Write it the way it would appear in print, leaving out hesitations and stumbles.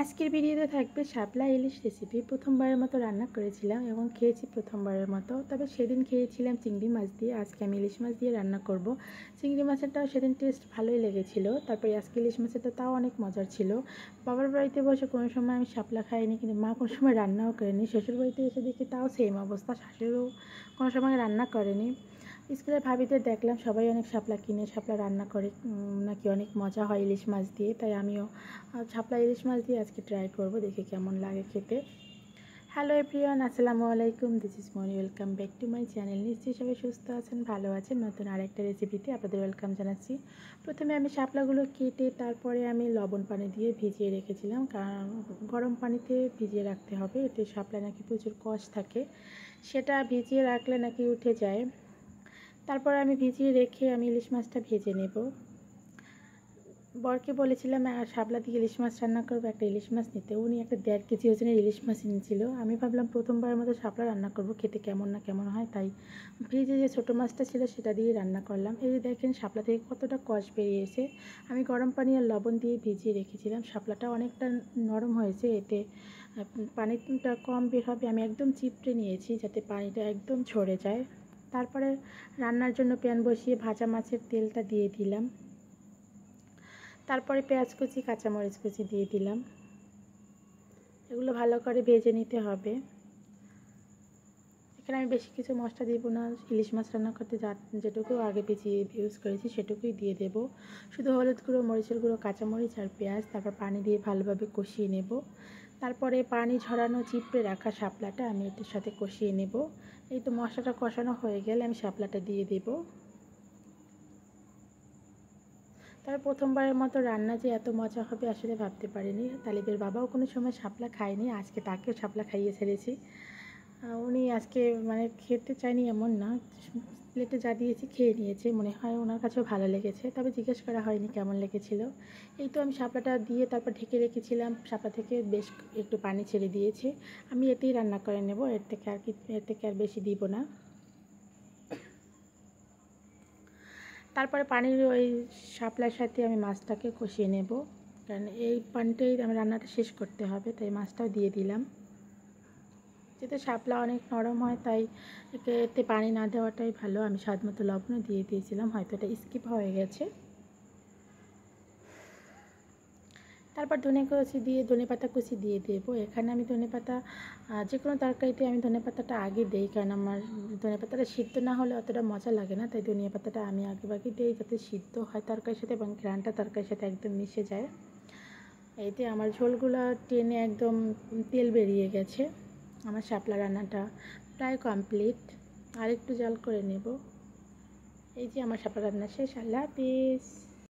আজকের ভিডিওতে থাকবে শাপলা ইলিশ রেসিপি। প্রথমবারের মতো রান্না করেছিলাম এবং খেয়েছি প্রথমবারের মতো। তবে সেদিন খেয়েছিলাম চিংড়ি মাছ দিয়ে, আজকে আমি ইলিশ মাছ দিয়ে রান্না করব। চিংড়ি মাছেরটাও সেদিন টেস্ট ভালোই লেগেছিল, তারপরে আজকে ইলিশ মাছেরটা তাও অনেক মজার ছিল। বাবার বাড়িতে বসে কোনো সময় আমি শাপলা খাইনি, কিন্তু মা কোনো সময় রান্নাও করেনি। শ্বশুর বাড়িতে এসে দেখি তাও সেম অবস্থা, শাশুড়িও কোনো সময় রান্না করেনি। স্কুলের ভাবিদের দেখলাম সবাই অনেক শাপলা কিনে শাপলা রান্না করে, নাকি অনেক মজা হয় ইলিশ মাছ দিয়ে। তাই আমিও শাপলা ইলিশ মাছ দিয়ে আজকে ট্রাই করব, দেখি কেমন লাগে খেতে। হ্যালো এভরিওয়ান, আসসালামু আলাইকুম, this is Moni, welcome back to my channel. নিশ্চয়ই সবাই সুস্থ আছেন, ভালো আছেন। নতুন আরেকটা রেসিপিতে আপনাদের ওয়েলকাম জানাচ্ছি। প্রথমে আমি শাপলাগুলো কেটে তারপরে আমি লবণ পানি দিয়ে ভিজিয়ে রেখেছিলাম, কারণ গরম পানিতে ভিজিয়ে রাখতে হবে, এতে শাপলা নাকি প্রচুর কষ থাকে, সেটা ভিজিয়ে রাখলে নাকি উঠে যায়। তারপর আমি ভিজিয়ে রেখে আমি ইলিশ মাছটা ভেজে নেব। বরকে বলেছিলাম শাপলা দিয়ে ইলিশ মাছ রান্না করবো, একটা ইলিশ মাছ নিতে। উনি একটা 1.5 কেজি ওজনের ইলিশ মাছ এনেছিল। আমি ভাবলাম প্রথমবারের মতো শাপলা রান্না করব, খেতে কেমন না কেমন হয়, তাই ফ্রিজে যে ছোটো মাছটা ছিল সেটা দিয়ে রান্না করলাম। এই যে দেখেন শাপলা থেকে কতটা কষ বেরিয়েছে। আমি গরম পানি আর লবণ দিয়ে ভিজিয়ে রেখেছিলাম। শাপলাটা অনেকটা নরম হয়েছে, এতে পানিটা কম বের হবে। আমি একদম চিপড়ে নিয়েছি যাতে পানিটা একদম ঝরে যায়। তারপরে রান্নার জন্য প্যান বসিয়ে ভাজা মাছের তেলটা দিয়ে দিলাম। তারপরে পেঁয়াজ কুচি, কাঁচামরিচ কুচি দিয়ে দিলাম। এগুলো ভালো করে ভেজে নিতে হবে। এখানে আমি বেশি কিছু মশলা দিব না, ইলিশ মাছ রান্না করতে যেটুকু আগে ভিজিয়ে ইউজ করেছি সেটুকুই দিয়ে দেব। শুধু হলুদ গুঁড়ো, মরিচের গুঁড়ো, কাঁচামরিচ আর পেঁয়াজ, তারপর পানি দিয়ে ভালোভাবে কষিয়ে নেব। তারপরে পানি ঝরানো চিপড়ে রাখা শাপলাটা আমি এটার সাথে কষিয়ে নেব। এই তো মশলাটা কষানো হয়ে গেলে আমি শাপলাটা দিয়ে দেব। তার প্রথমবারের মতো রান্না যে এত মজা হবে আসলে ভাবতে পারিনি। তালিবের বাবাও কোনো সময় শাপলা খায়নি, আজকে তাকেও শাপলা খাইয়ে ছেড়েছি। উনি আজকে মানে খেতে চায়নি এমন না, প্লেটে যা দিয়েছি খেয়ে নিয়েছে, মনে হয় ওনার কাছেও ভালো লেগেছে, তবে জিজ্ঞেস করা হয়নি কেমন লেগেছিল। এই তো আমি শাপলাটা দিয়ে তারপর ঢেকে রেখেছিলাম। শাপলা থেকে বেশ একটু পানি ছেড়ে দিয়েছে, আমি এতেই রান্না করে নেব, এর থেকে আর বেশি দিব না। তারপরে পানির ওই শাপলার সাথে আমি মাছটাকে কষিয়ে নেব, কারণ এই পানিটাই আমি রান্নাটা শেষ করতে হবে, তাই মাছটাও দিয়ে দিলাম। যেহেতু শাপলা অনেক নরম হয় তাই এতে পানি না দেওয়াটাই ভালো। আমি স্বাদ মতো লবণও দিয়ে দিয়েছিলাম, হয়তো এটা স্কিপ হয়ে গেছে। তারপর ধনেপাতা কুচি দিয়ে দেবো। এখানে আমি ধনেপাতা যে কোনো তরকারিতে আমি ধনেপাতাটা আগে দিই, কারণ আমার ধনেপাতাটা সিদ্ধ না হলে অতটা মজা লাগে না, তাই ধনেপাতাটা আমি আগে দিই যাতে সিদ্ধ হয় তরকারির সাথে এবং ঘ্রাণটা তরকারির সাথে একদম মিশে যায়। এতে আমার ঝোলগুলো টেনে একদম তেল বেরিয়ে গেছে। আমার শাপলা রান্নাটা প্রায় কমপ্লিট, আর একটু জাল করে নেব। এই যে আমার শাপলা রান্না শেষ। আল্লাহ হাফিজ।